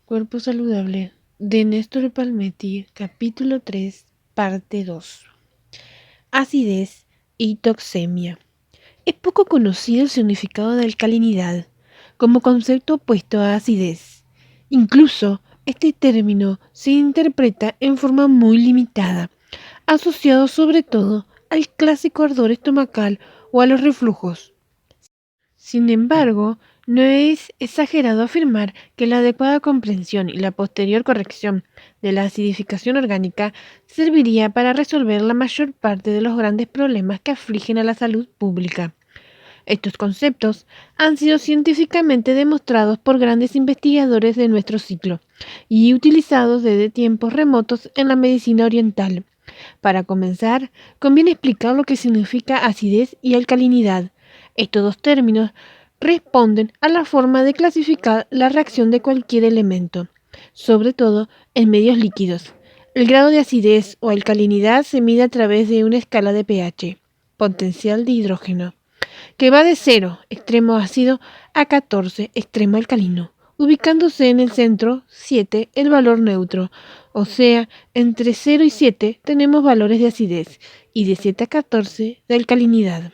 Cuerpo saludable de Néstor Palmetti, capítulo 3, parte 2. Acidez y toxemia. Es poco conocido el significado de alcalinidad como concepto opuesto a acidez. Incluso este término se interpreta en forma muy limitada, asociado sobre todo al clásico ardor estomacal o a los reflujos. Sin embargo, no es exagerado afirmar que la adecuada comprensión y la posterior corrección de la acidificación orgánica serviría para resolver la mayor parte de los grandes problemas que afligen a la salud pública. Estos conceptos han sido científicamente demostrados por grandes investigadores de nuestro siglo y utilizados desde tiempos remotos en la medicina oriental. Para comenzar, conviene explicar lo que significa acidez y alcalinidad. Estos dos términos responden a la forma de clasificar la reacción de cualquier elemento, sobre todo en medios líquidos. El grado de acidez o alcalinidad se mide a través de una escala de pH, potencial de hidrógeno, que va de 0, extremo ácido, a 14, extremo alcalino, ubicándose en el centro, 7, el valor neutro. O sea, entre 0 y 7 tenemos valores de acidez y de 7 a 14 de alcalinidad.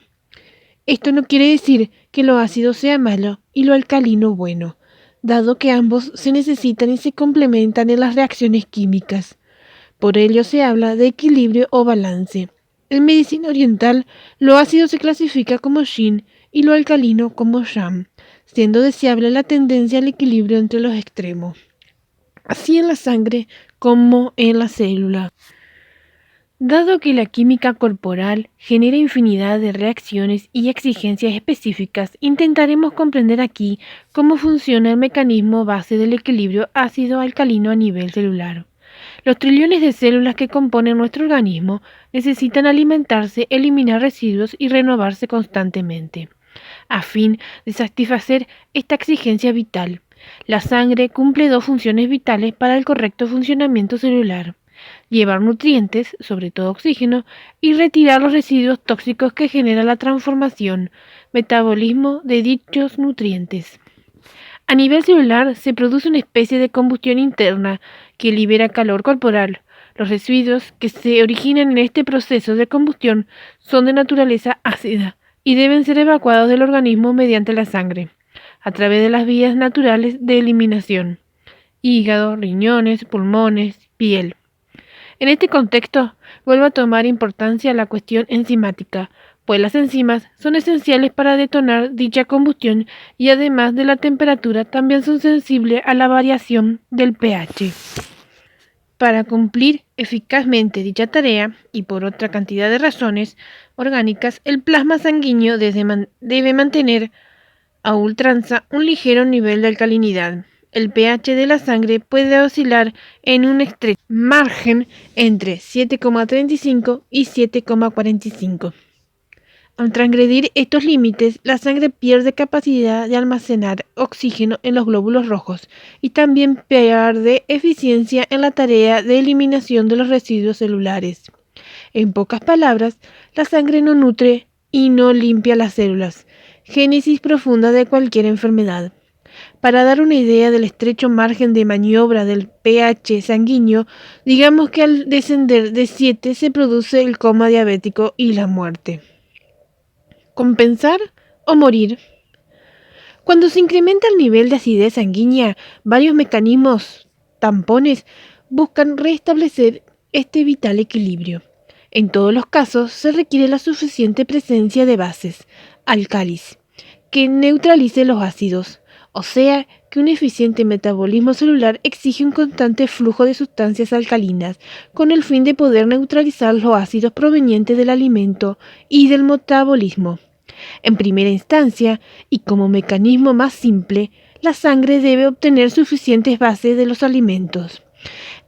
Esto no quiere decir que lo ácido sea malo y lo alcalino bueno, dado que ambos se necesitan y se complementan en las reacciones químicas. Por ello se habla de equilibrio o balance. En medicina oriental, lo ácido se clasifica como Yin y lo alcalino como Yang, siendo deseable la tendencia al equilibrio entre los extremos, así en la sangre como en la célula. Dado que la química corporal genera infinidad de reacciones y exigencias específicas, intentaremos comprender aquí cómo funciona el mecanismo base del equilibrio ácido-alcalino a nivel celular. Los trillones de células que componen nuestro organismo necesitan alimentarse, eliminar residuos y renovarse constantemente. A fin de satisfacer esta exigencia vital, la sangre cumple dos funciones vitales para el correcto funcionamiento celular: llevar nutrientes, sobre todo oxígeno, y retirar los residuos tóxicos que genera la transformación, metabolismo de dichos nutrientes. A nivel celular se produce una especie de combustión interna que libera calor corporal. Los residuos que se originan en este proceso de combustión son de naturaleza ácida y deben ser evacuados del organismo mediante la sangre, a través de las vías naturales de eliminación: hígado, riñones, pulmones, piel. En este contexto, vuelve a tomar importancia la cuestión enzimática, pues las enzimas son esenciales para detonar dicha combustión y además de la temperatura también son sensibles a la variación del pH. Para cumplir eficazmente dicha tarea, y por otra cantidad de razones orgánicas, el plasma sanguíneo debe mantener a ultranza un ligero nivel de alcalinidad. El pH de la sangre puede oscilar en un estrecho margen entre 7,35 y 7,45. Al transgredir estos límites, la sangre pierde capacidad de almacenar oxígeno en los glóbulos rojos y también pierde eficiencia en la tarea de eliminación de los residuos celulares. En pocas palabras, la sangre no nutre y no limpia las células, génesis profunda de cualquier enfermedad. Para dar una idea del estrecho margen de maniobra del pH sanguíneo, digamos que al descender de 7 se produce el coma diabético y la muerte. ¿Compensar o morir? Cuando se incrementa el nivel de acidez sanguínea, varios mecanismos tampones buscan restablecer este vital equilibrio. En todos los casos se requiere la suficiente presencia de bases, álcalis, que neutralice los ácidos, o sea que un eficiente metabolismo celular exige un constante flujo de sustancias alcalinas con el fin de poder neutralizar los ácidos provenientes del alimento y del metabolismo. En primera instancia, y como mecanismo más simple, la sangre debe obtener suficientes bases de los alimentos.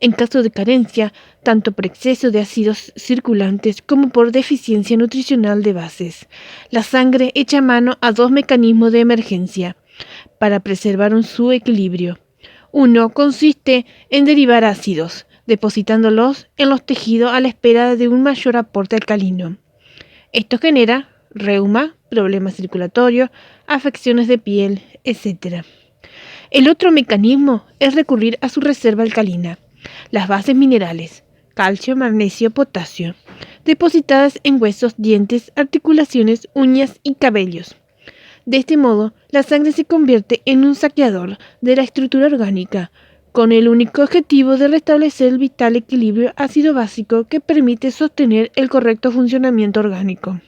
En caso de carencia, tanto por exceso de ácidos circulantes como por deficiencia nutricional de bases, la sangre echa mano a dos mecanismos de emergencia para preservar su equilibrio. Uno consiste en derivar ácidos, depositándolos en los tejidos a la espera de un mayor aporte alcalino. Esto genera reuma, problemas circulatorios, afecciones de piel, etc. El otro mecanismo es recurrir a su reserva alcalina, las bases minerales, calcio, magnesio, potasio, depositadas en huesos, dientes, articulaciones, uñas y cabellos. De este modo, la sangre se convierte en un saqueador de la estructura orgánica, con el único objetivo de restablecer el vital equilibrio ácido básico que permite sostener el correcto funcionamiento orgánico.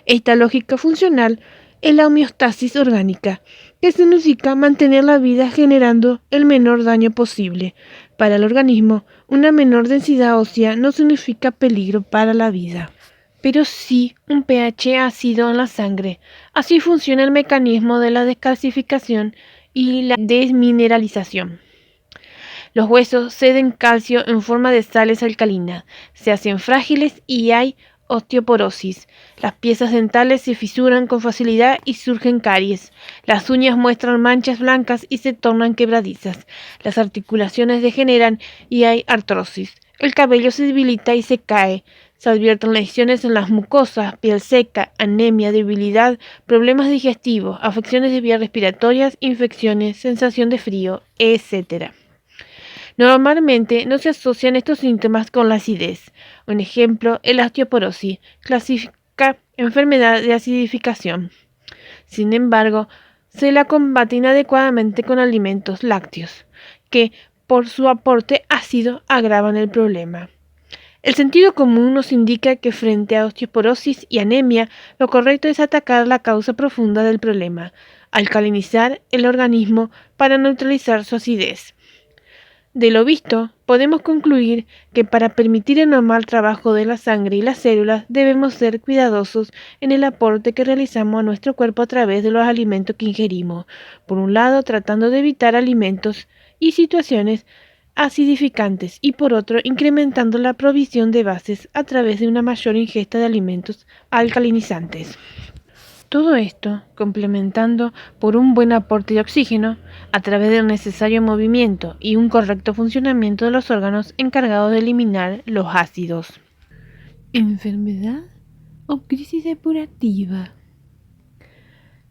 Esta lógica funcional es la homeostasis orgánica, que significa mantener la vida generando el menor daño posible. Para el organismo, una menor densidad ósea no significa peligro para la vida, pero sí un pH ácido en la sangre. Así funciona el mecanismo de la descalcificación y la desmineralización. Los huesos ceden calcio en forma de sales alcalinas, se hacen frágiles y hay osteoporosis. Las piezas dentales se fisuran con facilidad y surgen caries. Las uñas muestran manchas blancas y se tornan quebradizas. Las articulaciones degeneran y hay artrosis. El cabello se debilita y se cae. Se advierten lesiones en las mucosas, piel seca, anemia, debilidad, problemas digestivos, afecciones de vías respiratorias, infecciones, sensación de frío, etc. Normalmente no se asocian estos síntomas con la acidez. Un ejemplo es la osteoporosis, clásica enfermedad de acidificación. Sin embargo, se la combate inadecuadamente con alimentos lácteos, que por su aporte ácido agravan el problema. El sentido común nos indica que frente a osteoporosis y anemia, lo correcto es atacar la causa profunda del problema, alcalinizar el organismo para neutralizar su acidez. De lo visto, podemos concluir que para permitir el normal trabajo de la sangre y las células debemos ser cuidadosos en el aporte que realizamos a nuestro cuerpo a través de los alimentos que ingerimos. Por un lado, tratando de evitar alimentos y situaciones acidificantes y por otro, incrementando la provisión de bases a través de una mayor ingesta de alimentos alcalinizantes. Todo esto complementando por un buen aporte de oxígeno a través del necesario movimiento y un correcto funcionamiento de los órganos encargados de eliminar los ácidos. ¿Enfermedad o crisis depurativa?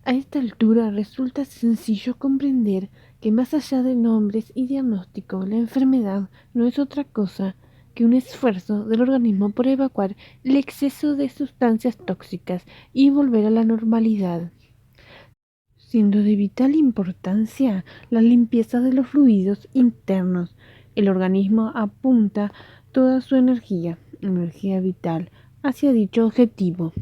A esta altura resulta sencillo comprender que más allá de nombres y diagnóstico, la enfermedad no es otra cosa que un esfuerzo del organismo por evacuar el exceso de sustancias tóxicas y volver a la normalidad. Siendo de vital importancia la limpieza de los fluidos internos, el organismo apunta toda su energía vital, hacia dicho objetivo.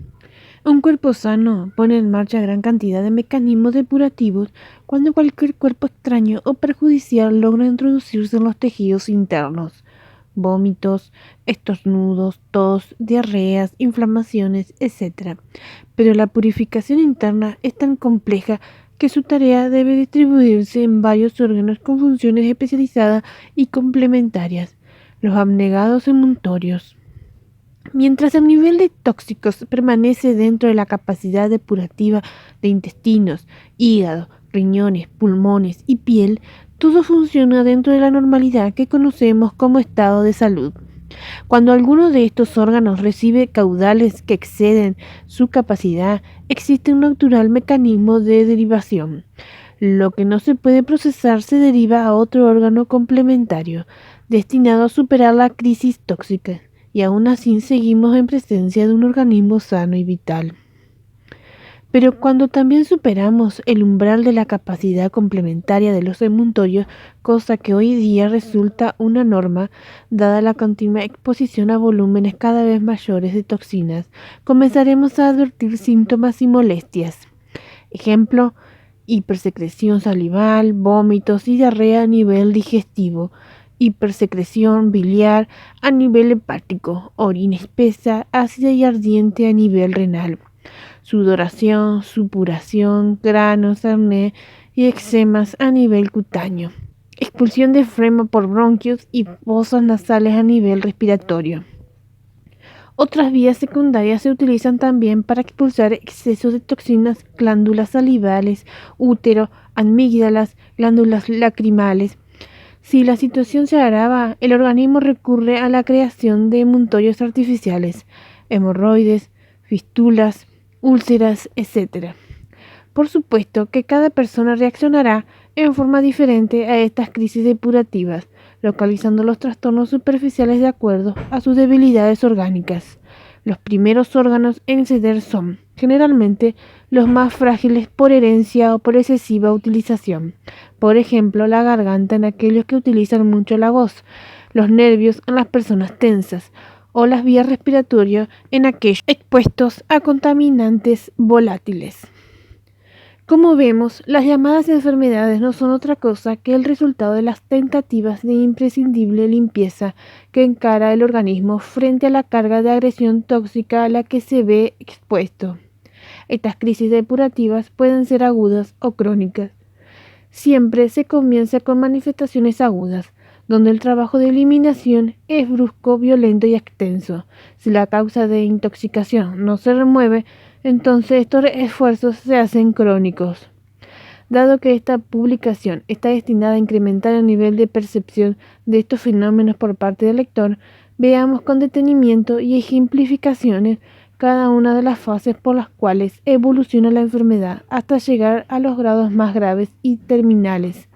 Un cuerpo sano pone en marcha gran cantidad de mecanismos depurativos cuando cualquier cuerpo extraño o perjudicial logra introducirse en los tejidos internos. Vómitos, estornudos, tos, diarreas, inflamaciones, etc. Pero la purificación interna es tan compleja que su tarea debe distribuirse en varios órganos con funciones especializadas y complementarias, los abnegados emuntorios. Mientras el nivel de tóxicos permanece dentro de la capacidad depurativa de intestinos, hígado, riñones, pulmones y piel, todo funciona dentro de la normalidad que conocemos como estado de salud. Cuando alguno de estos órganos recibe caudales que exceden su capacidad, existe un natural mecanismo de derivación. Lo que no se puede procesar se deriva a otro órgano complementario, destinado a superar la crisis tóxica, y aún así seguimos en presencia de un organismo sano y vital. Pero cuando también superamos el umbral de la capacidad complementaria de los emuntorios, cosa que hoy día resulta una norma, dada la continua exposición a volúmenes cada vez mayores de toxinas, comenzaremos a advertir síntomas y molestias. Ejemplo, hipersecreción salival, vómitos y diarrea a nivel digestivo, hipersecreción biliar a nivel hepático, orina espesa, ácida y ardiente a nivel renal, sudoración, supuración, granos, acné y eczemas a nivel cutáneo, expulsión de flema por bronquios y fosas nasales a nivel respiratorio. Otras vías secundarias se utilizan también para expulsar excesos de toxinas, glándulas salivales, útero, amígdalas, glándulas lacrimales. Si la situación se agrava, el organismo recurre a la creación de emuntorios artificiales, hemorroides, fístulas, úlceras, etc. Por supuesto que cada persona reaccionará en forma diferente a estas crisis depurativas, localizando los trastornos superficiales de acuerdo a sus debilidades orgánicas. Los primeros órganos en ceder son, generalmente, los más frágiles por herencia o por excesiva utilización. Por ejemplo, la garganta en aquellos que utilizan mucho la voz, los nervios en las personas tensas, o las vías respiratorias en aquellos expuestos a contaminantes volátiles. Como vemos, las llamadas enfermedades no son otra cosa que el resultado de las tentativas de imprescindible limpieza que encara el organismo frente a la carga de agresión tóxica a la que se ve expuesto. Estas crisis depurativas pueden ser agudas o crónicas. Siempre se comienza con manifestaciones agudas, donde el trabajo de eliminación es brusco, violento y extenso. Si la causa de intoxicación no se remueve, entonces estos esfuerzos se hacen crónicos. Dado que esta publicación está destinada a incrementar el nivel de percepción de estos fenómenos por parte del lector, veamos con detenimiento y ejemplificaciones cada una de las fases por las cuales evoluciona la enfermedad hasta llegar a los grados más graves y terminales.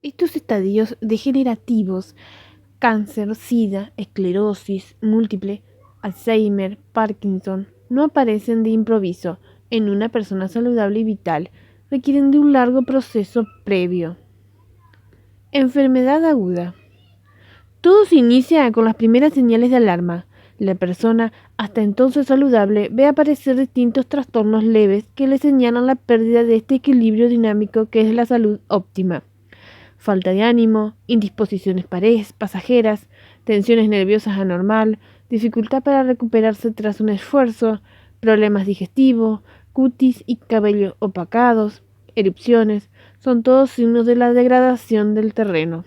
Estos estadios degenerativos, cáncer, sida, esclerosis múltiple, Alzheimer, Parkinson, no aparecen de improviso en una persona saludable y vital, requieren de un largo proceso previo. Enfermedad aguda. Todo se inicia con las primeras señales de alarma. La persona, hasta entonces saludable, ve aparecer distintos trastornos leves que le señalan la pérdida de este equilibrio dinámico que es la salud óptima. Falta de ánimo, indisposiciones pasajeras, tensiones nerviosas anormal, dificultad para recuperarse tras un esfuerzo, problemas digestivos, cutis y cabello opacados, erupciones, son todos signos de la degradación del terreno.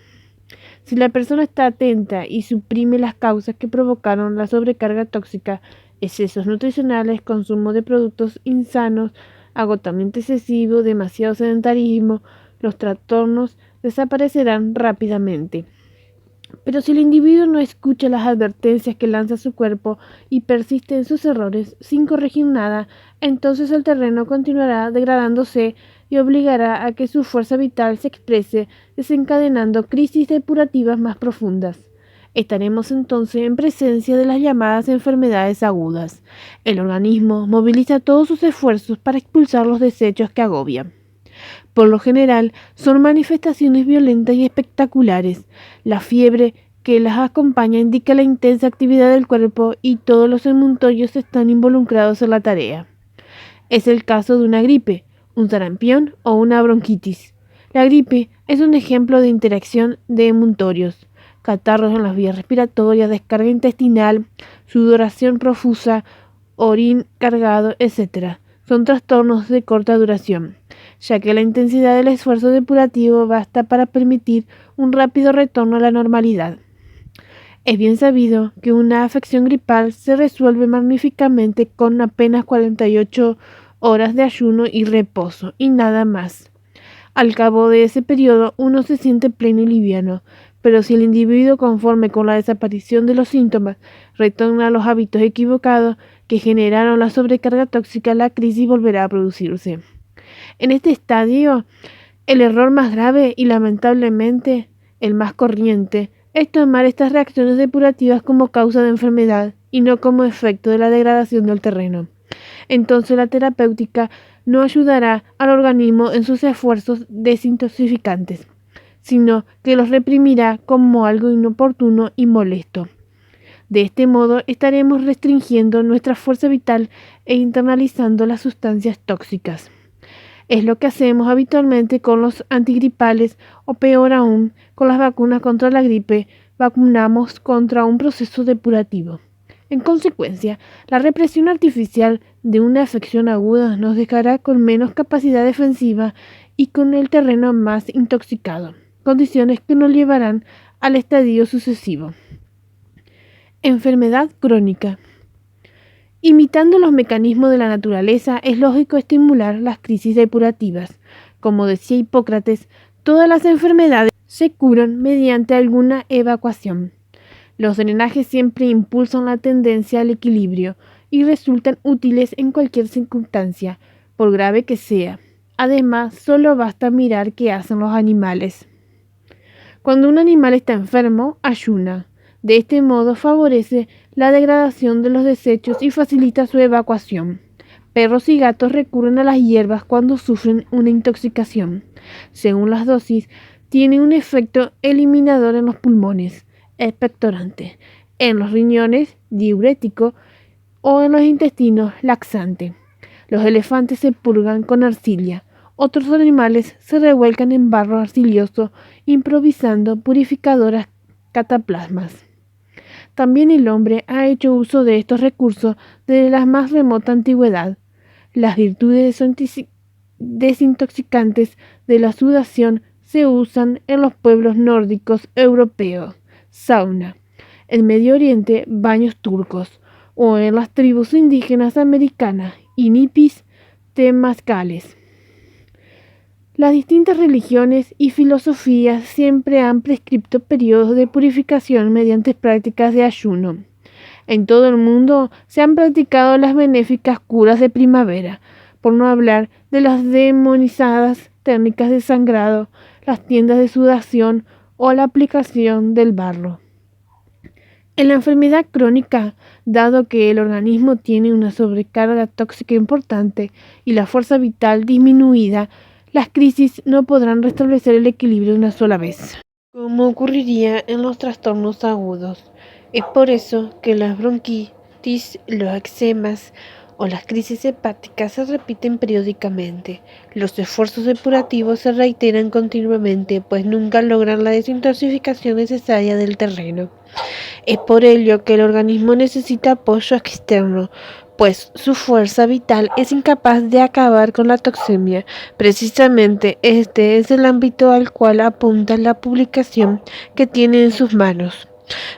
Si la persona está atenta y suprime las causas que provocaron la sobrecarga tóxica, excesos nutricionales, consumo de productos insanos, agotamiento excesivo, demasiado sedentarismo, los trastornos desaparecerán rápidamente. Pero si el individuo no escucha las advertencias que lanza su cuerpo y persiste en sus errores sin corregir nada, entonces el terreno continuará degradándose y obligará a que su fuerza vital se exprese, desencadenando crisis depurativas más profundas. Estaremos entonces en presencia de las llamadas enfermedades agudas. El organismo moviliza todos sus esfuerzos para expulsar los desechos que agobian. Por lo general, son manifestaciones violentas y espectaculares. La fiebre que las acompaña indica la intensa actividad del cuerpo y todos los emuntorios están involucrados en la tarea. Es el caso de una gripe, un sarampión o una bronquitis. La gripe es un ejemplo de interacción de emuntorios, catarros en las vías respiratorias, descarga intestinal, sudoración profusa, orín cargado, etc. Son trastornos de corta duración, ya que la intensidad del esfuerzo depurativo basta para permitir un rápido retorno a la normalidad. Es bien sabido que una afección gripal se resuelve magníficamente con apenas 48 horas de ayuno y reposo, y nada más. Al cabo de ese periodo uno se siente pleno y liviano, pero si el individuo, conforme con la desaparición de los síntomas, retorna a los hábitos equivocados que generaron la sobrecarga tóxica, la crisis volverá a producirse. En este estadio, el error más grave y lamentablemente el más corriente es tomar estas reacciones depurativas como causa de enfermedad y no como efecto de la degradación del terreno. Entonces la terapéutica no ayudará al organismo en sus esfuerzos desintoxicantes, sino que los reprimirá como algo inoportuno y molesto. De este modo estaremos restringiendo nuestra fuerza vital e internalizando las sustancias tóxicas. Es lo que hacemos habitualmente con los antigripales o peor aún, con las vacunas contra la gripe, vacunamos contra un proceso depurativo. En consecuencia, la represión artificial de una afección aguda nos dejará con menos capacidad defensiva y con el terreno más intoxicado, condiciones que nos llevarán al estadio sucesivo. Enfermedad crónica. Imitando los mecanismos de la naturaleza, es lógico estimular las crisis depurativas. Como decía Hipócrates, todas las enfermedades se curan mediante alguna evacuación. Los drenajes siempre impulsan la tendencia al equilibrio y resultan útiles en cualquier circunstancia, por grave que sea. Además, solo basta mirar qué hacen los animales. Cuando un animal está enfermo, ayuna. De este modo favorece la degradación de los desechos y facilita su evacuación. Perros y gatos recurren a las hierbas cuando sufren una intoxicación. Según las dosis, tiene un efecto eliminador en los pulmones, expectorante, en los riñones, diurético, o en los intestinos, laxante. Los elefantes se purgan con arcilla. Otros animales se revuelcan en barro arcilloso, improvisando purificadoras cataplasmas. También el hombre ha hecho uso de estos recursos desde la más remota antigüedad. Las virtudes desintoxicantes de la sudación se usan en los pueblos nórdicos europeos, sauna, en Medio Oriente, baños turcos, o en las tribus indígenas americanas, inipis temazcales. Las distintas religiones y filosofías siempre han prescrito periodos de purificación mediante prácticas de ayuno. En todo el mundo se han practicado las benéficas curas de primavera, por no hablar de las demonizadas técnicas de sangrado, las tiendas de sudación o la aplicación del barro. En la enfermedad crónica, dado que el organismo tiene una sobrecarga tóxica importante y la fuerza vital disminuida, las crisis no podrán restablecer el equilibrio de una sola vez, como ocurriría en los trastornos agudos. Es por eso que las bronquitis, los eczemas o las crisis hepáticas se repiten periódicamente. Los esfuerzos depurativos se reiteran continuamente, pues nunca logran la desintoxicación necesaria del terreno. Es por ello que el organismo necesita apoyo externo, pues su fuerza vital es incapaz de acabar con la toxemia. Precisamente este es el ámbito al cual apunta la publicación que tiene en sus manos.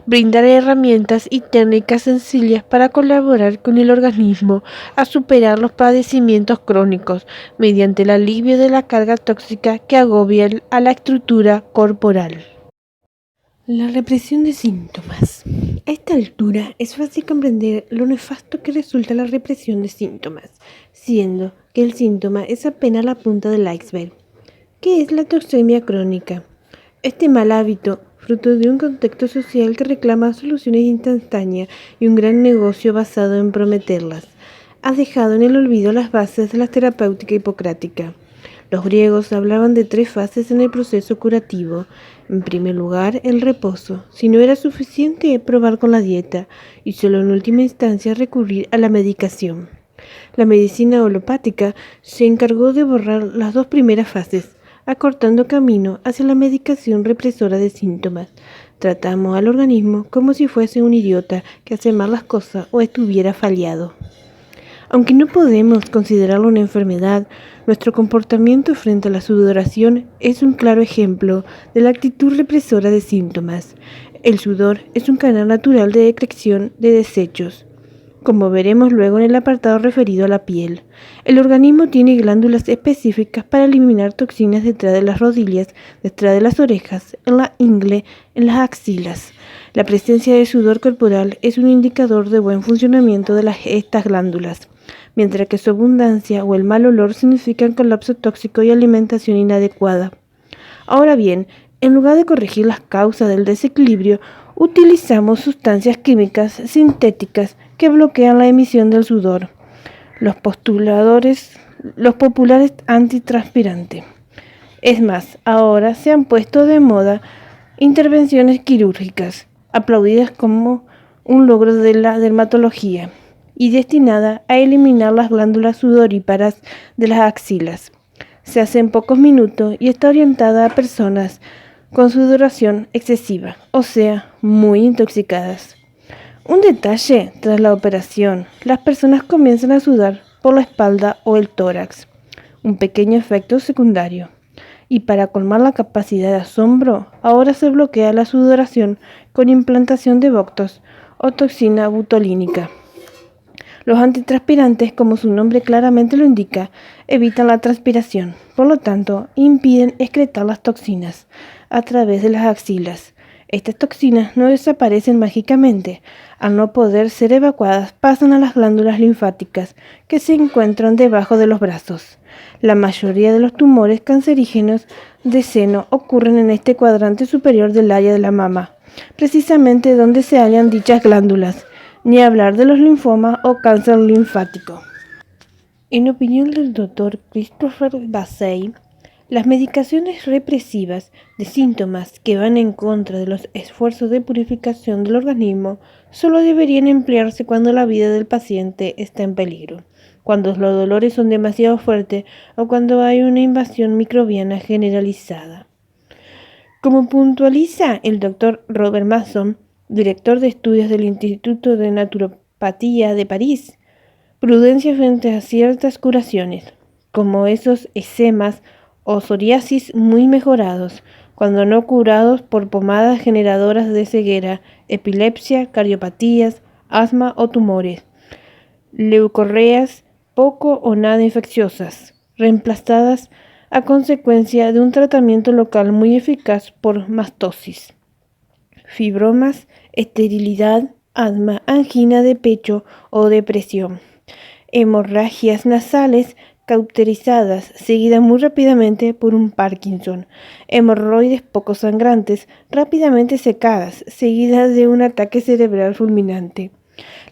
Brindar herramientas y técnicas sencillas para colaborar con el organismo a superar los padecimientos crónicos mediante el alivio de la carga tóxica que agobia a la estructura corporal. La represión de síntomas. A esta altura es fácil comprender lo nefasto que resulta la represión de síntomas, siendo que el síntoma es apenas la punta del iceberg. ¿Qué es la toxemia crónica? Este mal hábito, fruto de un contexto social que reclama soluciones instantáneas y un gran negocio basado en prometerlas, ha dejado en el olvido las bases de la terapéutica hipocrática. Los griegos hablaban de 3 fases en el proceso curativo. En primer lugar, el reposo. Si no era suficiente, probar con la dieta y solo en última instancia recurrir a la medicación. La medicina holopática se encargó de borrar las 2 primeras fases, acortando camino hacia la medicación represora de síntomas. Tratamos al organismo como si fuese un idiota que hace mal las cosas o estuviera fallado. Aunque no podemos considerarlo una enfermedad, nuestro comportamiento frente a la sudoración es un claro ejemplo de la actitud represora de síntomas. El sudor es un canal natural de excreción de desechos, como veremos luego en el apartado referido a la piel. El organismo tiene glándulas específicas para eliminar toxinas detrás de las rodillas, detrás de las orejas, en la ingle, en las axilas. La presencia de sudor corporal es un indicador de buen funcionamiento de estas glándulas, mientras que su abundancia o el mal olor significan colapso tóxico y alimentación inadecuada. Ahora bien, en lugar de corregir las causas del desequilibrio, utilizamos sustancias químicas sintéticas que bloquean la emisión del sudor. Los populares antitranspirantes. Es más, ahora se han puesto de moda intervenciones quirúrgicas, aplaudidas como un logro de la dermatología y destinada a eliminar las glándulas sudoríparas de las axilas. Se hace en pocos minutos y está orientada a personas con sudoración excesiva, o sea, muy intoxicadas. Un detalle: tras la operación, las personas comienzan a sudar por la espalda o el tórax, un pequeño efecto secundario. Y para colmar la capacidad de asombro, ahora se bloquea la sudoración con implantación de Botox o toxina butolínica. Los antitranspirantes, como su nombre claramente lo indica, evitan la transpiración, por lo tanto, impiden excretar las toxinas a través de las axilas. Estas toxinas no desaparecen mágicamente. Al no poder ser evacuadas, pasan a las glándulas linfáticas que se encuentran debajo de los brazos. La mayoría de los tumores cancerígenos de seno ocurren en este cuadrante superior del área de la mama, precisamente donde se hallan dichas glándulas, ni hablar de los linfomas o cáncer linfático. En opinión del Dr. Christopher Bassey, las medicaciones represivas de síntomas que van en contra de los esfuerzos de purificación del organismo solo deberían emplearse cuando la vida del paciente está en peligro, cuando los dolores son demasiado fuertes o cuando hay una invasión microbiana generalizada. Como puntualiza el Dr. Robert Masson, director de estudios del Instituto de Naturopatía de París, prudencia frente a ciertas curaciones, como esos eczemas o psoriasis muy mejorados, cuando no curados por pomadas generadoras de ceguera, epilepsia, cardiopatías, asma o tumores, leucorreas poco o nada infecciosas, reemplazadas a consecuencia de un tratamiento local muy eficaz por mastosis, fibromas, esterilidad, asma, angina de pecho o depresión, hemorragias nasales cauterizadas, seguidas muy rápidamente por un Parkinson, hemorroides poco sangrantes, rápidamente secadas, seguidas de un ataque cerebral fulminante.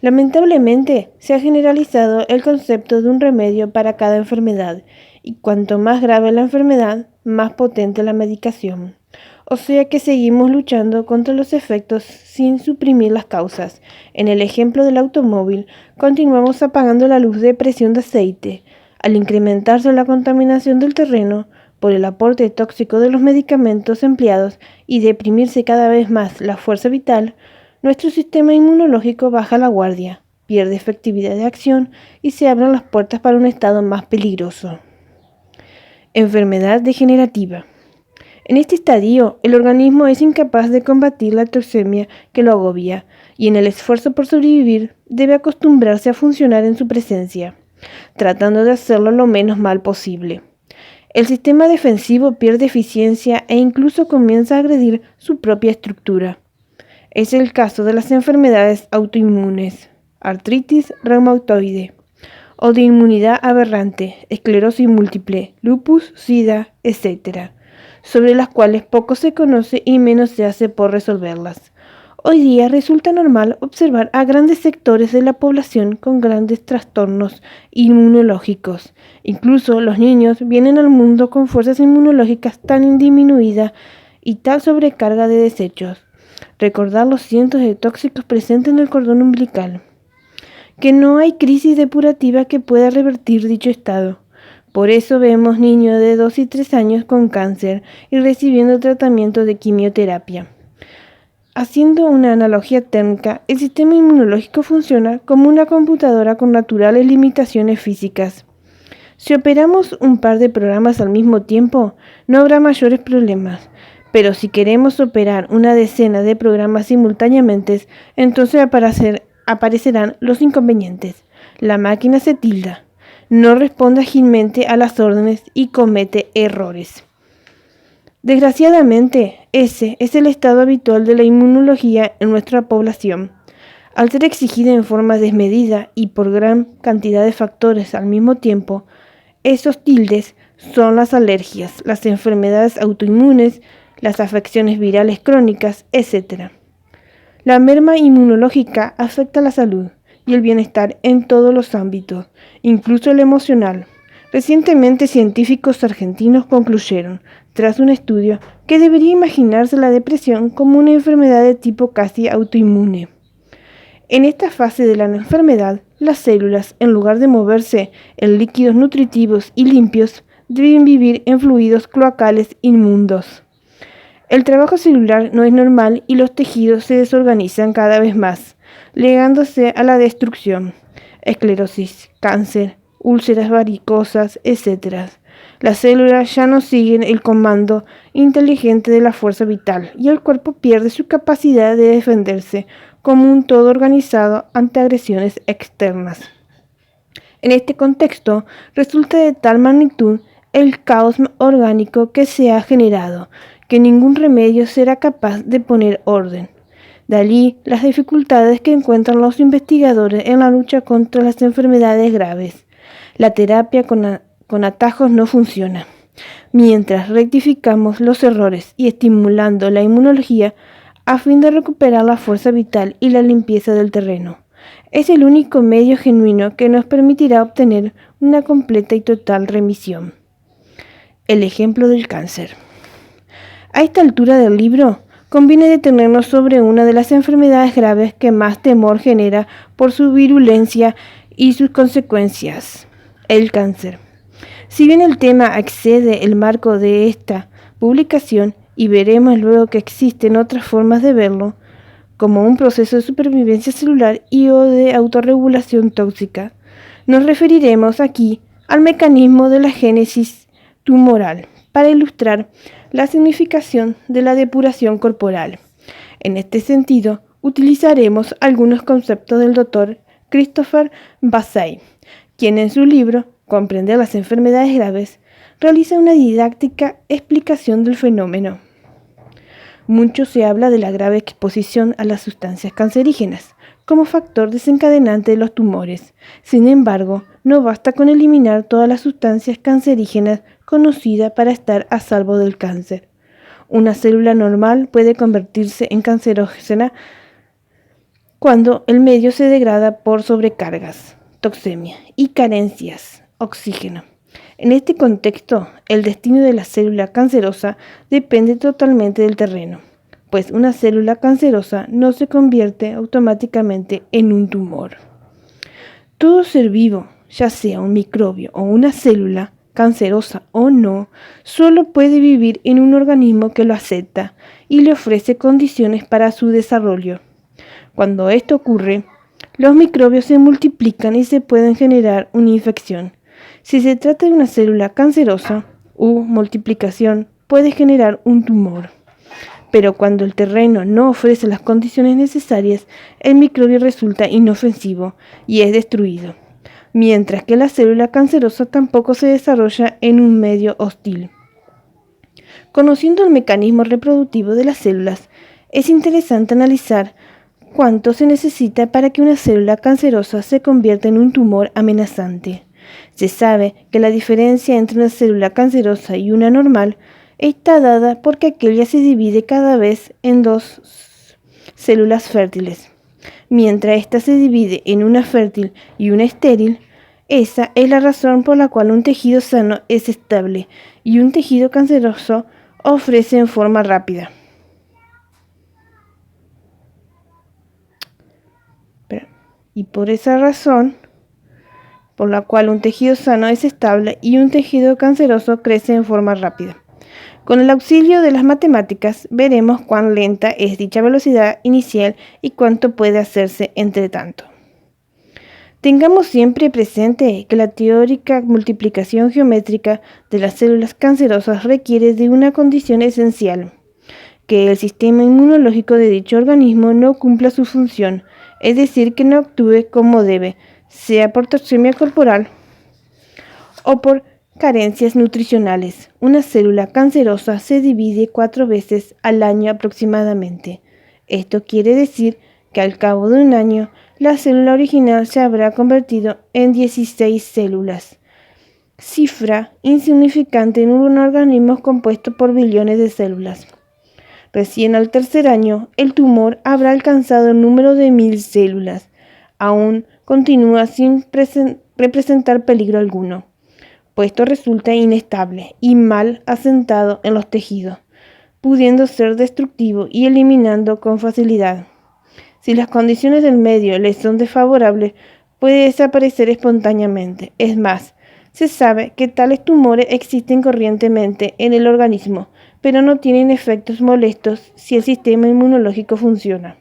Lamentablemente, se ha generalizado el concepto de un remedio para cada enfermedad, y cuanto más grave la enfermedad, más potente la medicación. O sea que seguimos luchando contra los efectos sin suprimir las causas. En el ejemplo del automóvil, continuamos apagando la luz de presión de aceite. Al incrementarse la contaminación del terreno por el aporte tóxico de los medicamentos empleados y deprimirse cada vez más la fuerza vital, nuestro sistema inmunológico baja la guardia, pierde efectividad de acción y se abren las puertas para un estado más peligroso. Enfermedad degenerativa. En este estadio, el organismo es incapaz de combatir la toxemia que lo agobia, y en el esfuerzo por sobrevivir, debe acostumbrarse a funcionar en su presencia, tratando de hacerlo lo menos mal posible. El sistema defensivo pierde eficiencia e incluso comienza a agredir su propia estructura. Es el caso de las enfermedades autoinmunes, artritis reumatoide, o de inmunidad aberrante, esclerosis múltiple, lupus, sida, etc., sobre las cuales poco se conoce y menos se hace por resolverlas. Hoy día resulta normal observar a grandes sectores de la población con grandes trastornos inmunológicos. Incluso los niños vienen al mundo con fuerzas inmunológicas tan disminuidas y tal sobrecarga de desechos. Recordar los cientos de tóxicos presentes en el cordón umbilical. Que no hay crisis depurativa que pueda revertir dicho estado. Por eso vemos niños de 2 y 3 años con cáncer y recibiendo tratamiento de quimioterapia. Haciendo una analogía térmica, el sistema inmunológico funciona como una computadora con naturales limitaciones físicas. Si operamos un par de programas al mismo tiempo, no habrá mayores problemas. Pero si queremos operar una decena de programas simultáneamente, entonces aparecerán los inconvenientes. La máquina se tilda, no responde ágilmente a las órdenes y comete errores. Desgraciadamente, ese es el estado habitual de la inmunología en nuestra población. Al ser exigida en forma desmedida y por gran cantidad de factores al mismo tiempo, esos tildes son las alergias, las enfermedades autoinmunes, las afecciones virales crónicas, etc. La merma inmunológica afecta la salud y el bienestar en todos los ámbitos, incluso el emocional. Recientemente, científicos argentinos concluyeron, tras un estudio, que debería imaginarse la depresión como una enfermedad de tipo casi autoinmune. En esta fase de la enfermedad, las células, en lugar de moverse en líquidos nutritivos y limpios, deben vivir en fluidos cloacales inmundos. El trabajo celular no es normal y los tejidos se desorganizan cada vez más, llegándose a la destrucción, esclerosis, cáncer, úlceras varicosas, etc. Las células ya no siguen el comando inteligente de la fuerza vital y el cuerpo pierde su capacidad de defenderse como un todo organizado ante agresiones externas. En este contexto, resulta de tal magnitud el caos orgánico que se ha generado, que ningún remedio será capaz de poner orden. De allí las dificultades que encuentran los investigadores en la lucha contra las enfermedades graves. La terapia con atajos no funciona. Mientras rectificamos los errores y estimulando la inmunología a fin de recuperar la fuerza vital y la limpieza del terreno. Es el único medio genuino que nos permitirá obtener una completa y total remisión. El ejemplo del cáncer. A esta altura del libro, conviene detenernos sobre una de las enfermedades graves que más temor genera por su virulencia y sus consecuencias, el cáncer. Si bien el tema excede el marco de esta publicación, y veremos luego que existen otras formas de verlo, como un proceso de supervivencia celular y o de autorregulación tóxica, nos referiremos aquí al mecanismo de la génesis tumoral para ilustrar la significación de la depuración corporal. En este sentido, utilizaremos algunos conceptos del Dr. Christopher Bassay, quien en su libro Comprender las enfermedades graves realiza una didáctica explicación del fenómeno. Mucho se habla de la grave exposición a las sustancias cancerígenas como factor desencadenante de los tumores. Sin embargo, no basta con eliminar todas las sustancias cancerígenas conocidas para estar a salvo del cáncer. Una célula normal puede convertirse en cancerógena cuando el medio se degrada por sobrecargas, toxemia y carencias, oxígeno. En este contexto, el destino de la célula cancerosa depende totalmente del terreno, pues una célula cancerosa no se convierte automáticamente en un tumor. Todo ser vivo, ya sea un microbio o una célula, cancerosa o no, solo puede vivir en un organismo que lo acepta y le ofrece condiciones para su desarrollo. Cuando esto ocurre, los microbios se multiplican y se pueden generar una infección. Si se trata de una célula cancerosa u multiplicación, puede generar un tumor. Pero cuando el terreno no ofrece las condiciones necesarias, el microbio resulta inofensivo y es destruido, mientras que la célula cancerosa tampoco se desarrolla en un medio hostil. Conociendo el mecanismo reproductivo de las células, es interesante analizar cuánto se necesita para que una célula cancerosa se convierta en un tumor amenazante. Se sabe que la diferencia entre una célula cancerosa y una normal está dada porque aquella se divide cada vez en dos células fértiles. Mientras ésta se divide en una fértil y una estéril, esa es la razón por la cual un tejido sano es estable y un tejido canceroso ofrece en forma rápida. Y por esa razón, por la cual un tejido sano es estable y un tejido canceroso crece en forma rápida. Con el auxilio de las matemáticas, veremos cuán lenta es dicha velocidad inicial y cuánto puede hacerse entre tanto. Tengamos siempre presente que la teórica multiplicación geométrica de las células cancerosas requiere de una condición esencial, que el sistema inmunológico de dicho organismo no cumpla su función, es decir, que no actúe como debe, sea por toxemia corporal o por carencias nutricionales. Una célula cancerosa se divide 4 veces al año aproximadamente. Esto quiere decir que al cabo de un año, la célula original se habrá convertido en 16 células, cifra insignificante en un organismo compuesto por billones de células. Recién al tercer año, el tumor habrá alcanzado el número de 1000 células. Aún continúa sin representar peligro alguno, puesto resulta inestable y mal asentado en los tejidos, pudiendo ser destructivo y eliminando con facilidad. Si las condiciones del medio le son desfavorables, puede desaparecer espontáneamente. Es más, se sabe que tales tumores existen corrientemente en el organismo, pero no tienen efectos molestos si el sistema inmunológico funciona.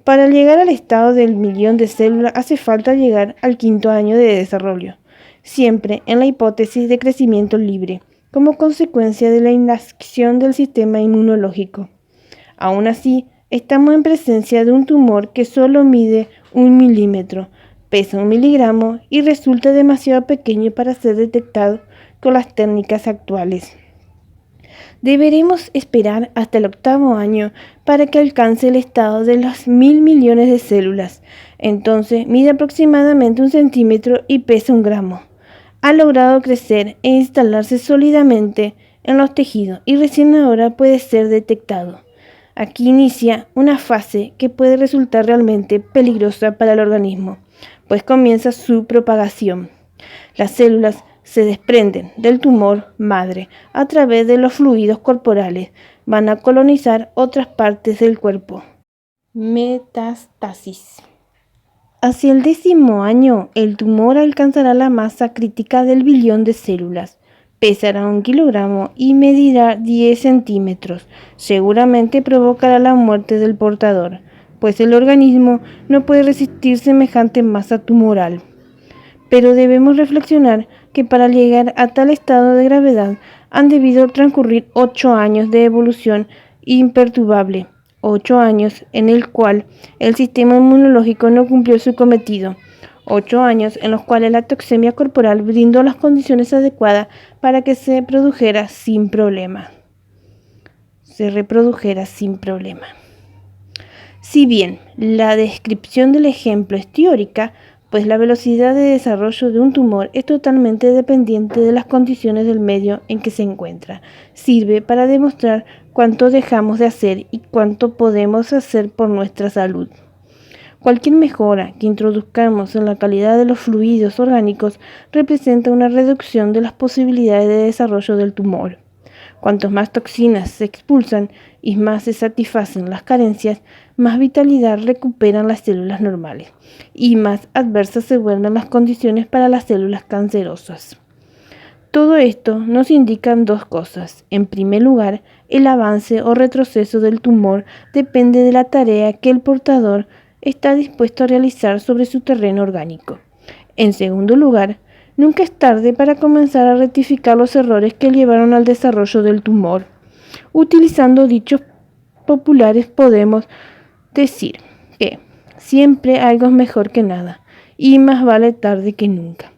Para llegar al estado del millón de células hace falta llegar al 5.º año de desarrollo, siempre en la hipótesis de crecimiento libre, como consecuencia de la inacción del sistema inmunológico. Aún así, estamos en presencia de un tumor que solo mide 1 milímetro, pesa 1 miligramo y resulta demasiado pequeño para ser detectado con las técnicas actuales. Deberemos esperar hasta el 8º año para que alcance el estado de los 1.000 millones de células. Entonces mide aproximadamente 1 centímetro y pesa 1 gramo. Ha logrado crecer e instalarse sólidamente en los tejidos y recién ahora puede ser detectado. Aquí inicia una fase que puede resultar realmente peligrosa para el organismo, pues comienza su propagación. Las células se desprenden del tumor madre a través de los fluidos corporales, van a colonizar otras partes del cuerpo. Metástasis. Hacia el 10º año, el tumor alcanzará la masa crítica del billón de células. Pesará 1 kilogramo y medirá 10 centímetros. Seguramente provocará la muerte del portador, pues el organismo no puede resistir semejante masa tumoral. Pero debemos reflexionar que para llegar a tal estado de gravedad han debido transcurrir 8 años de evolución imperturbable, 8 años en el cual el sistema inmunológico no cumplió su cometido, 8 años en los cuales la toxemia corporal brindó las condiciones adecuadas para que se reprodujera sin problema. Si bien la descripción del ejemplo es teórica, pues la velocidad de desarrollo de un tumor es totalmente dependiente de las condiciones del medio en que se encuentra. Sirve para demostrar cuánto dejamos de hacer y cuánto podemos hacer por nuestra salud. Cualquier mejora que introduzcamos en la calidad de los fluidos orgánicos representa una reducción de las posibilidades de desarrollo del tumor. Cuantos más toxinas se expulsan y más se satisfacen las carencias, más vitalidad recuperan las células normales y más adversas se vuelven las condiciones para las células cancerosas. Todo esto nos indica 2 cosas. En primer lugar, el avance o retroceso del tumor depende de la tarea que el portador está dispuesto a realizar sobre su terreno orgánico. En segundo lugar, nunca es tarde para comenzar a rectificar los errores que llevaron al desarrollo del tumor. Utilizando dichos populares podemos decir que siempre algo es mejor que nada y más vale tarde que nunca.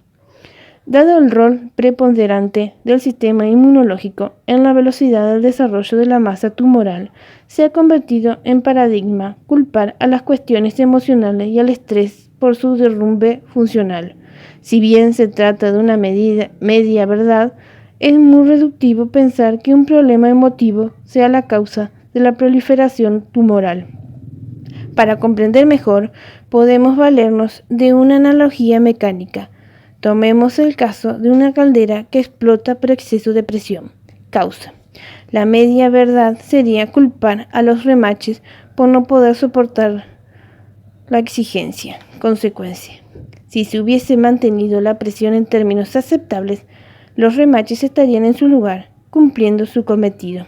Dado el rol preponderante del sistema inmunológico en la velocidad del desarrollo de la masa tumoral, se ha convertido en paradigma culpar a las cuestiones emocionales y al estrés por su derrumbe funcional. Si bien se trata de una media verdad, es muy reductivo pensar que un problema emotivo sea la causa de la proliferación tumoral. Para comprender mejor, podemos valernos de una analogía mecánica. Tomemos el caso de una caldera que explota por exceso de presión. Causa. La media verdad sería culpar a los remaches por no poder soportar la exigencia. Consecuencia. Si se hubiese mantenido la presión en términos aceptables, los remaches estarían en su lugar, cumpliendo su cometido.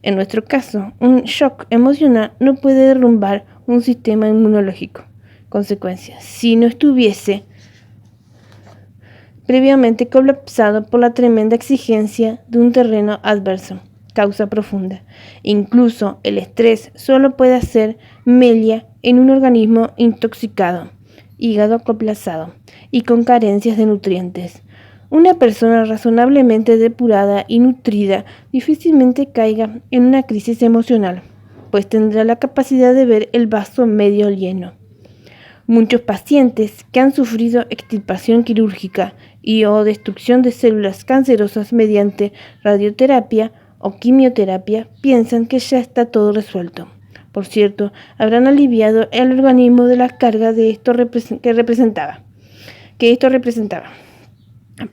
En nuestro caso, un shock emocional no puede derrumbar un sistema inmunológico. Consecuencia. Si no estuviese previamente colapsado por la tremenda exigencia de un terreno adverso. Causa profunda. Incluso el estrés solo puede hacer mella en un organismo intoxicado, hígado colapsado y con carencias de nutrientes. Una persona razonablemente depurada y nutrida difícilmente caiga en una crisis emocional, pues tendrá la capacidad de ver el vaso medio lleno. Muchos pacientes que han sufrido extirpación quirúrgica o destrucción de células cancerosas mediante radioterapia o quimioterapia piensan que ya está todo resuelto. Por cierto, habrán aliviado el organismo de la carga de esto que representaba,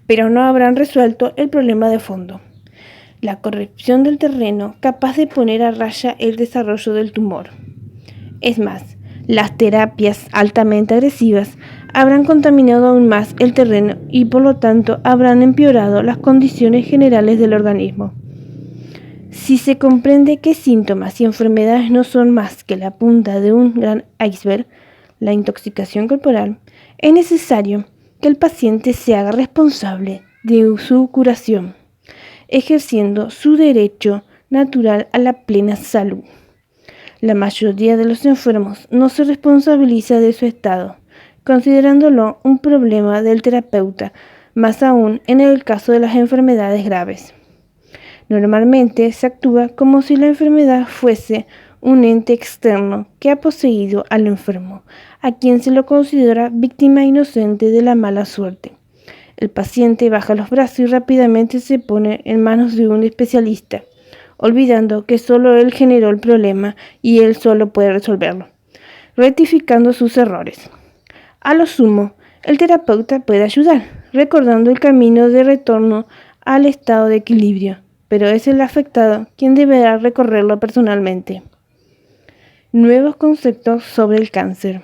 pero no habrán resuelto el problema de fondo, la corrección del terreno capaz de poner a raya el desarrollo del tumor. Es más, las terapias altamente agresivas habrán contaminado aún más el terreno y por lo tanto habrán empeorado las condiciones generales del organismo. Si se comprende que síntomas y enfermedades no son más que la punta de un gran iceberg, la intoxicación corporal, es necesario que el paciente se haga responsable de su curación, ejerciendo su derecho natural a la plena salud. La mayoría de los enfermos no se responsabiliza de su estado, considerándolo un problema del terapeuta, más aún en el caso de las enfermedades graves. Normalmente se actúa como si la enfermedad fuese un ente externo que ha poseído al enfermo, a quien se lo considera víctima inocente de la mala suerte. El paciente baja los brazos y rápidamente se pone en manos de un especialista, olvidando que solo él generó el problema y él solo puede resolverlo, rectificando sus errores. A lo sumo, el terapeuta puede ayudar, recordando el camino de retorno al estado de equilibrio, pero es el afectado quien deberá recorrerlo personalmente. Nuevos conceptos sobre el cáncer.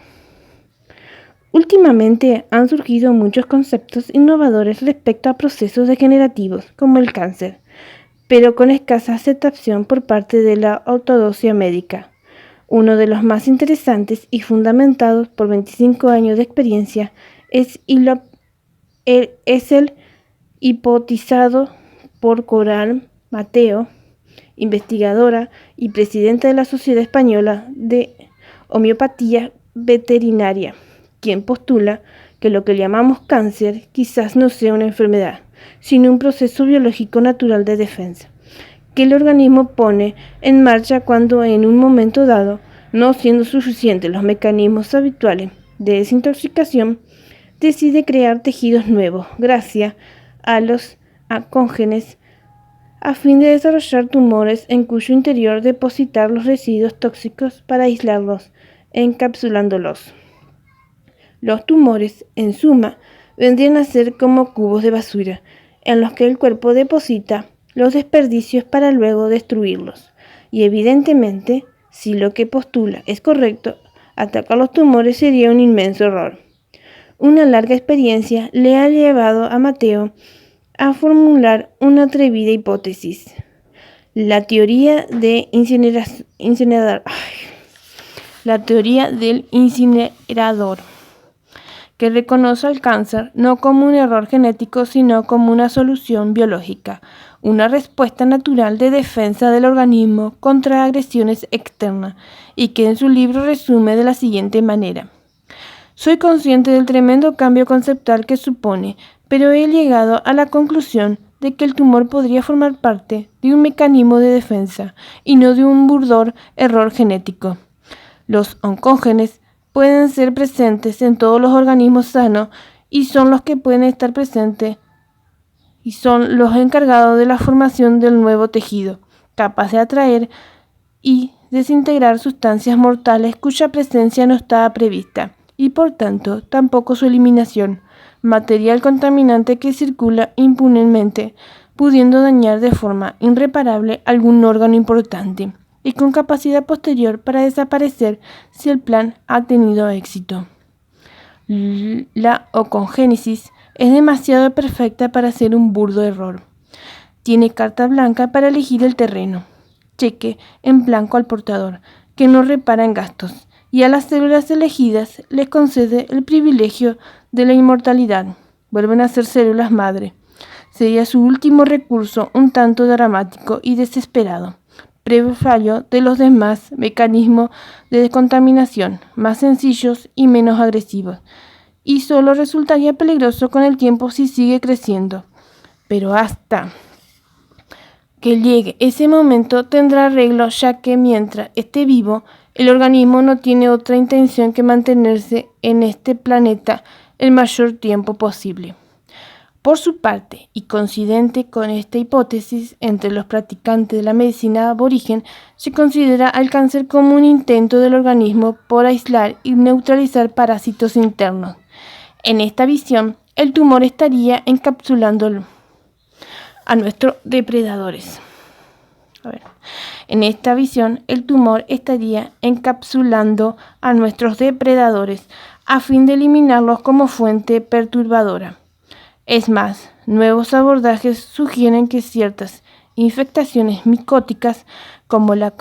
Últimamente han surgido muchos conceptos innovadores respecto a procesos degenerativos como el cáncer, pero con escasa aceptación por parte de la ortodoxia médica. Uno de los más interesantes y fundamentados por 25 años de experiencia es el hipotizado por Coral Mateo, investigadora y presidenta de la Sociedad Española de Homeopatía Veterinaria, quien postula que lo que llamamos cáncer quizás no sea una enfermedad, sino un proceso biológico natural de defensa, que el organismo pone en marcha cuando en un momento dado, no siendo suficientes los mecanismos habituales de desintoxicación, decide crear tejidos nuevos gracias a los oncógenes a fin de desarrollar tumores en cuyo interior depositar los residuos tóxicos para aislarlos, encapsulándolos. Los tumores, en suma, vendrían a ser como cubos de basura, en los que el cuerpo deposita los desperdicios para luego destruirlos. Y evidentemente, si lo que postula es correcto, atacar los tumores sería un inmenso error. Una larga experiencia le ha llevado a Mateo a formular una atrevida hipótesis. La teoría del incinerador, que reconoce al cáncer no como un error genético, sino como una solución biológica, una respuesta natural de defensa del organismo contra agresiones externas, y que en su libro resume de la siguiente manera: soy consciente del tremendo cambio conceptual que supone, pero he llegado a la conclusión de que el tumor podría formar parte de un mecanismo de defensa y no de un burdo error genético. Los oncógenes pueden ser presentes en todos los organismos sanos y son los que pueden estar presentes y son los encargados de la formación del nuevo tejido, capaz de atraer y desintegrar sustancias mortales cuya presencia no estaba prevista, y por tanto tampoco su eliminación, material contaminante que circula impunemente, pudiendo dañar de forma irreparable algún órgano importante, y con capacidad posterior para desaparecer si el plan ha tenido éxito. La oncogénesis es demasiado perfecta para ser un burdo error. Tiene carta blanca para elegir el terreno, cheque en blanco al portador, que no repara en gastos, y a las células elegidas les concede el privilegio de la inmortalidad. Vuelven a ser células madre. Sería su último recurso, un tanto dramático y desesperado, previo fallo de los demás mecanismos de descontaminación, más sencillos y menos agresivos, y solo resultaría peligroso con el tiempo si sigue creciendo. Pero hasta que llegue ese momento tendrá arreglo, ya que mientras esté vivo, el organismo no tiene otra intención que mantenerse en este planeta el mayor tiempo posible. Por su parte, y coincidente con esta hipótesis, entre los practicantes de la medicina aborigen se considera al cáncer como un intento del organismo por aislar y neutralizar parásitos internos. En esta visión, el tumor estaría encapsulando a nuestros depredadores. En esta visión, el tumor estaría encapsulando a nuestros depredadores a fin de eliminarlos como fuente perturbadora. Es más, nuevos abordajes sugieren que ciertas infectaciones micóticas como la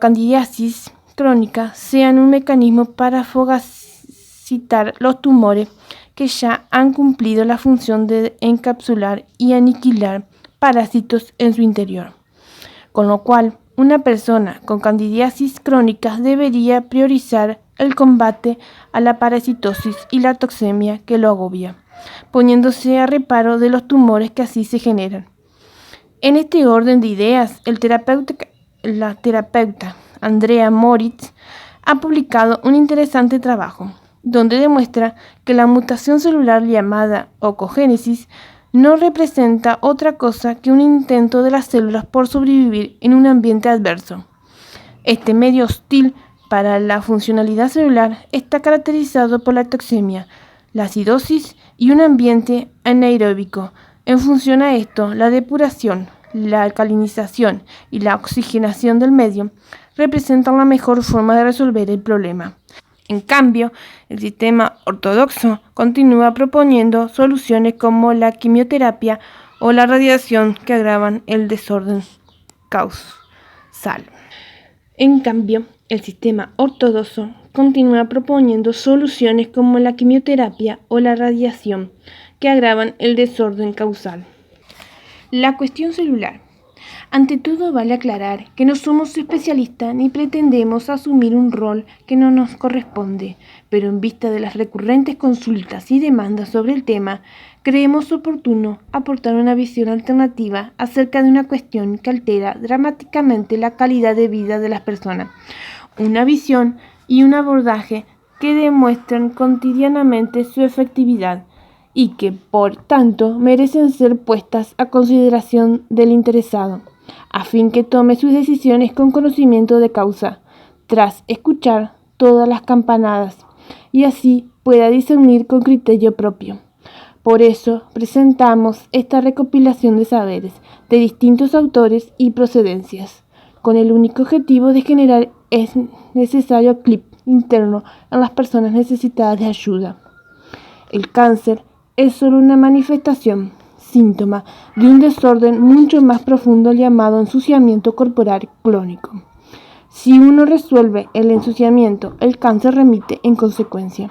candidiasis crónica sean un mecanismo para fagocitar los tumores que ya han cumplido la función de encapsular y aniquilar parásitos en su interior. Con lo cual, una persona con candidiasis crónica debería priorizar el combate a la parasitosis y la toxemia que lo agobia, poniéndose a reparo de los tumores que así se generan. En este orden de ideas, la terapeuta Andrea Moritz ha publicado un interesante trabajo, donde demuestra que la mutación celular llamada ocogénesis no representa otra cosa que un intento de las células por sobrevivir en un ambiente adverso. Este medio hostil para la funcionalidad celular está caracterizado por la toxemia, la acidosis y un ambiente anaeróbico. En función a esto, la depuración, la alcalinización y la oxigenación del medio representan la mejor forma de resolver el problema. En cambio, el sistema ortodoxo continúa proponiendo soluciones como la quimioterapia o la radiación que agravan el desorden causal. La cuestión celular. Ante todo, vale aclarar que no somos especialistas ni pretendemos asumir un rol que no nos corresponde, pero en vista de las recurrentes consultas y demandas sobre el tema, creemos oportuno aportar una visión alternativa acerca de una cuestión que altera dramáticamente la calidad de vida de las personas. Una visión y un abordaje que demuestran cotidianamente su efectividad y que, por tanto, merecen ser puestas a consideración del interesado, a fin que tome sus decisiones con conocimiento de causa, tras escuchar todas las campanadas, y así pueda discernir con criterio propio. Por eso presentamos esta recopilación de saberes de distintos autores y procedencias, con el único objetivo de generar el necesario clic interno en las personas necesitadas de ayuda. El cáncer es solo una manifestación, síntoma de un desorden mucho más profundo llamado ensuciamiento corporal crónico. Si uno resuelve el ensuciamiento, el cáncer remite en consecuencia.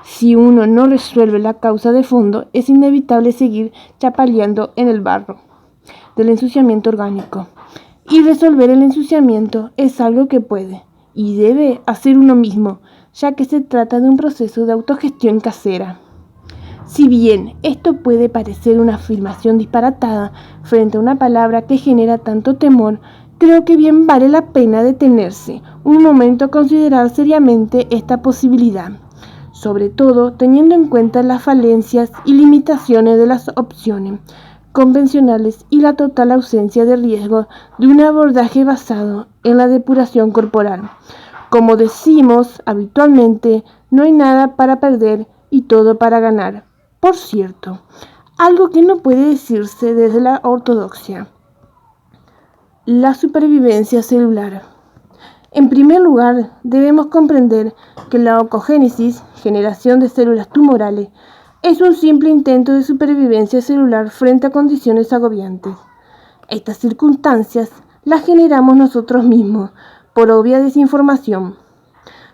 Si uno no resuelve la causa de fondo, es inevitable seguir chapaleando en el barro del ensuciamiento orgánico. Y resolver el ensuciamiento es algo que puede y debe hacer uno mismo, ya que se trata de un proceso de autogestión casera. Si bien esto puede parecer una afirmación disparatada frente a una palabra que genera tanto temor, creo que bien vale la pena detenerse un momento a considerar seriamente esta posibilidad, sobre todo teniendo en cuenta las falencias y limitaciones de las opciones convencionales y la total ausencia de riesgo de un abordaje basado en la depuración corporal. Como decimos habitualmente, no hay nada para perder y todo para ganar. Por cierto, algo que no puede decirse desde la ortodoxia: la supervivencia celular. En primer lugar, debemos comprender que la ocogénesis, generación de células tumorales, es un simple intento de supervivencia celular frente a condiciones agobiantes. Estas circunstancias las generamos nosotros mismos, por obvia desinformación.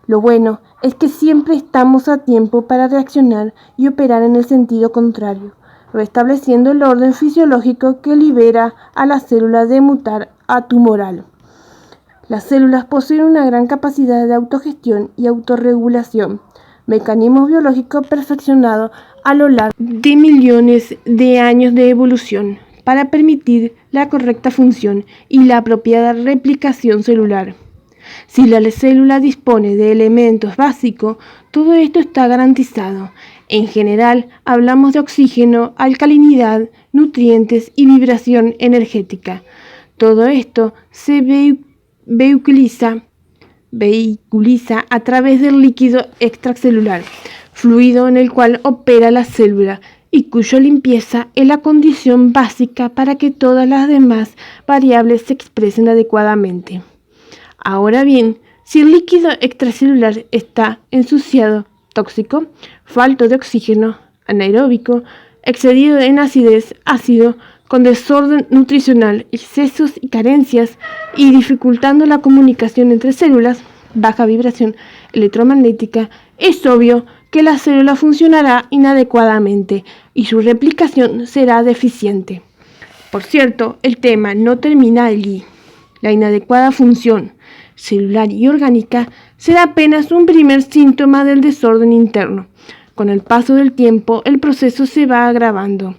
Lo bueno es que siempre estamos a tiempo para reaccionar y operar en el sentido contrario, restableciendo el orden fisiológico que libera a la célula de mutar a tumoral. Las células poseen una gran capacidad de autogestión y autorregulación, mecanismos biológicos perfeccionados a lo largo de millones de años de evolución para permitir la correcta función y la apropiada replicación celular. Si la célula dispone de elementos básicos, todo esto está garantizado. En general, hablamos de oxígeno, alcalinidad, nutrientes y vibración energética. Todo esto se vehiculiza a través del líquido extracelular, fluido en el cual opera la célula y cuya limpieza es la condición básica para que todas las demás variables se expresen adecuadamente. Ahora bien, si el líquido extracelular está ensuciado, tóxico, falto de oxígeno, anaeróbico, excedido en acidez, ácido, con desorden nutricional, excesos y carencias, y dificultando la comunicación entre células, baja vibración electromagnética, es obvio que la célula funcionará inadecuadamente y su replicación será deficiente. Por cierto, el tema no termina allí. La inadecuada función celular y orgánica será apenas un primer síntoma del desorden interno. Con el paso del tiempo, el proceso se va agravando,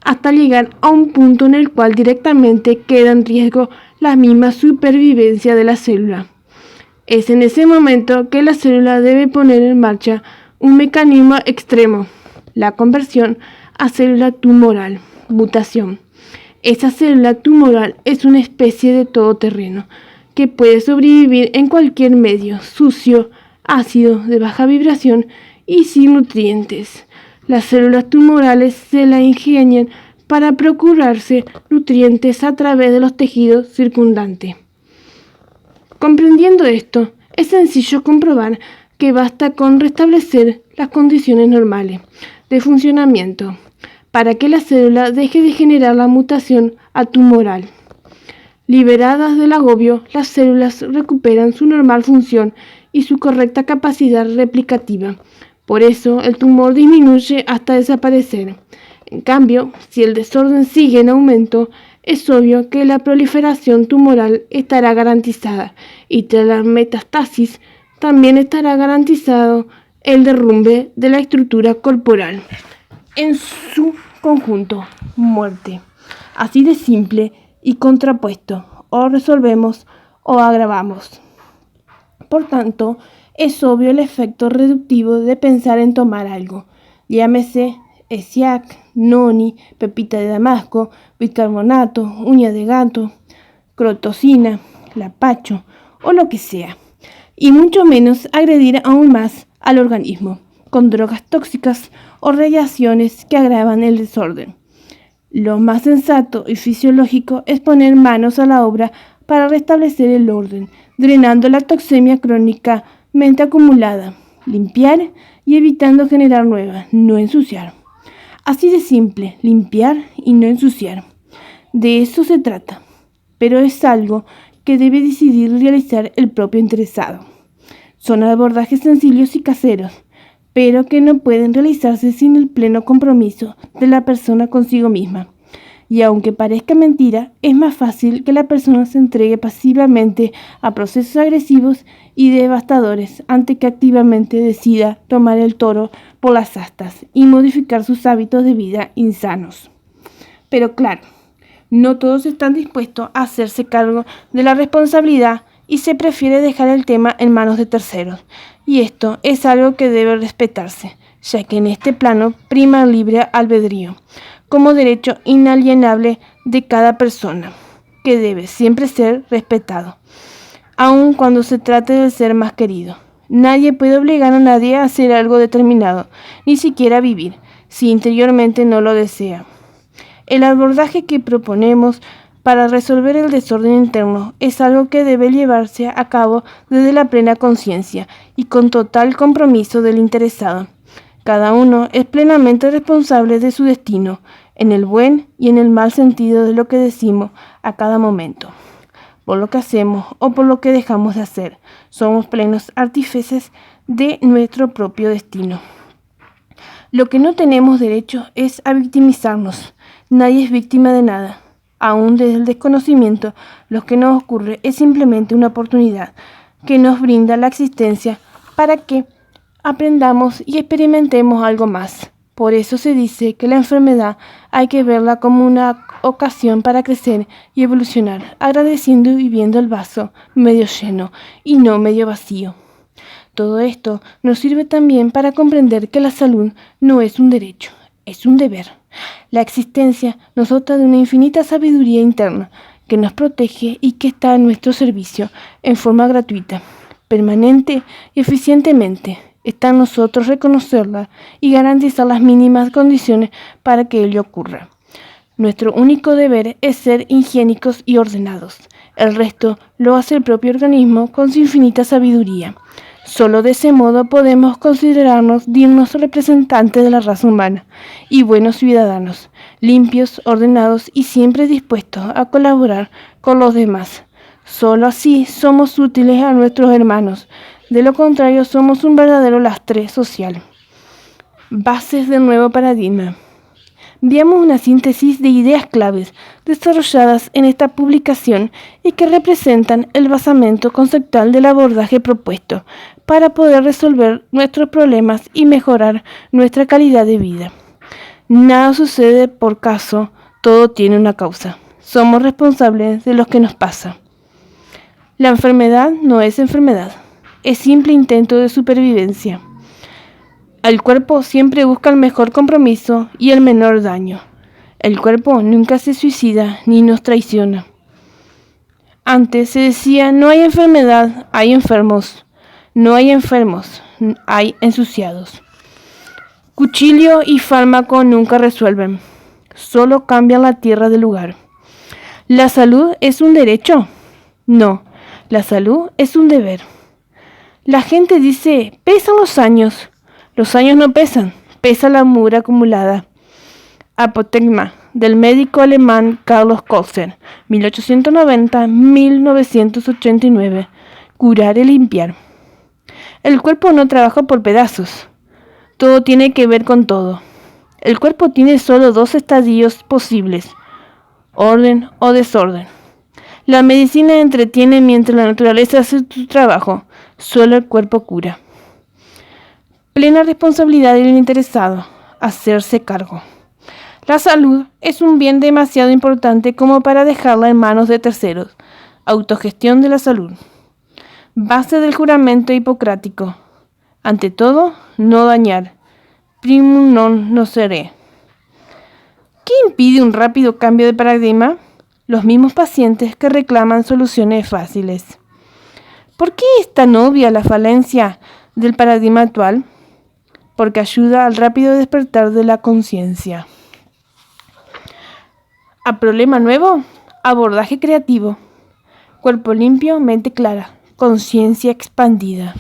hasta llegar a un punto en el cual directamente queda en riesgo la misma supervivencia de la célula. Es en ese momento que la célula debe poner en marcha un mecanismo extremo, la conversión a célula tumoral, mutación. Esa célula tumoral es una especie de todoterreno que puede sobrevivir en cualquier medio, sucio, ácido, de baja vibración y sin nutrientes. Las células tumorales se la ingenian para procurarse nutrientes a través de los tejidos circundantes. Comprendiendo esto, es sencillo comprobar que basta con restablecer las condiciones normales de funcionamiento para que la célula deje de generar la mutación atumoral. Liberadas del agobio, las células recuperan su normal función y su correcta capacidad replicativa. Por eso, el tumor disminuye hasta desaparecer. En cambio, si el desorden sigue en aumento, es obvio que la proliferación tumoral estará garantizada y tras la metastasis también estará garantizado el derrumbe de la estructura corporal. En su conjunto, muerte. Así de simple y contrapuesto, o resolvemos o agravamos. Por tanto, es obvio el efecto reductivo de pensar en tomar algo, llámese ESIAC, noni, pepita de damasco, bicarbonato, uña de gato, crotocina, lapacho o lo que sea, y mucho menos agredir aún más al organismo con drogas tóxicas o radiaciones que agravan el desorden. Lo más sensato y fisiológico es poner manos a la obra para restablecer el orden, drenando la toxemia crónicamente acumulada, limpiar y evitando generar nueva, no ensuciar. Así de simple, limpiar y no ensuciar. De eso se trata, pero es algo que debe decidir realizar el propio interesado. Son abordajes sencillos y caseros, pero que no pueden realizarse sin el pleno compromiso de la persona consigo misma. Y aunque parezca mentira, es más fácil que la persona se entregue pasivamente a procesos agresivos y devastadores antes que activamente decida tomar el toro por las astas y modificar sus hábitos de vida insanos. Pero claro, no todos están dispuestos a hacerse cargo de la responsabilidad y se prefiere dejar el tema en manos de terceros. Y esto es algo que debe respetarse, ya que en este plano prima el libre albedrío, como derecho inalienable de cada persona, que debe siempre ser respetado, aun cuando se trate del ser más querido. Nadie puede obligar a nadie a hacer algo determinado, ni siquiera vivir, si interiormente no lo desea. El abordaje que proponemos para resolver el desorden interno es algo que debe llevarse a cabo desde la plena conciencia y con total compromiso del interesado. Cada uno es plenamente responsable de su destino, en el buen y en el mal sentido de lo que decimos a cada momento. Por lo que hacemos o por lo que dejamos de hacer, somos plenos artífices de nuestro propio destino. Lo que no tenemos derecho es a victimizarnos. Nadie es víctima de nada. Aún desde el desconocimiento, lo que nos ocurre es simplemente una oportunidad que nos brinda la existencia para que aprendamos y experimentemos algo más. Por eso se dice que la enfermedad hay que verla como una ocasión para crecer y evolucionar, agradeciendo y viendo el vaso medio lleno y no medio vacío. Todo esto nos sirve también para comprender que la salud no es un derecho, es un deber. La existencia nos dota de una infinita sabiduría interna que nos protege y que está a nuestro servicio en forma gratuita, permanente y eficientemente. Está en nosotros reconocerla y garantizar las mínimas condiciones para que ello ocurra. Nuestro único deber es ser higiénicos y ordenados. El resto lo hace el propio organismo con su infinita sabiduría. Solo de ese modo podemos considerarnos dignos representantes de la raza humana y buenos ciudadanos, limpios, ordenados y siempre dispuestos a colaborar con los demás. Solo así somos útiles a nuestros hermanos. De lo contrario, somos un verdadero lastre social. Bases del nuevo paradigma. veamos una síntesis de ideas claves desarrolladas en esta publicación y que representan el basamento conceptual del abordaje propuesto para poder resolver nuestros problemas y mejorar nuestra calidad de vida. Nada sucede por caso, todo tiene una causa. Somos responsables de lo que nos pasa. La enfermedad no es enfermedad, es simple intento de supervivencia. El cuerpo siempre busca el mejor compromiso y el menor daño. El cuerpo nunca se suicida ni nos traiciona. Antes se decía, no hay enfermedad, hay enfermos. No hay enfermos, hay ensuciados. Cuchillo y fármaco nunca resuelven, solo cambian la tierra de lugar. ¿La salud es un derecho? No, la salud es un deber. La gente dice, pesan los años. Los años no pesan, pesa la mugre acumulada. Apotegma, del médico alemán Carlos Kocher, 1890-1989. Curar y limpiar. El cuerpo no trabaja por pedazos. Todo tiene que ver con todo. El cuerpo tiene solo dos estadios posibles, orden o desorden. La medicina entretiene mientras la naturaleza hace su trabajo. Solo el cuerpo cura. Plena responsabilidad del interesado. Hacerse cargo. La salud es un bien demasiado importante como para dejarla en manos de terceros. Autogestión de la salud. Base del juramento hipocrático. Ante todo, no dañar. Primum non nocere. ¿Qué impide un rápido cambio de paradigma? Los mismos pacientes que reclaman soluciones fáciles. ¿Por qué es tan obvia la falencia del paradigma actual? Porque ayuda al rápido despertar de la conciencia. ¿A problema nuevo? Abordaje creativo. Cuerpo limpio, mente clara. Conciencia expandida.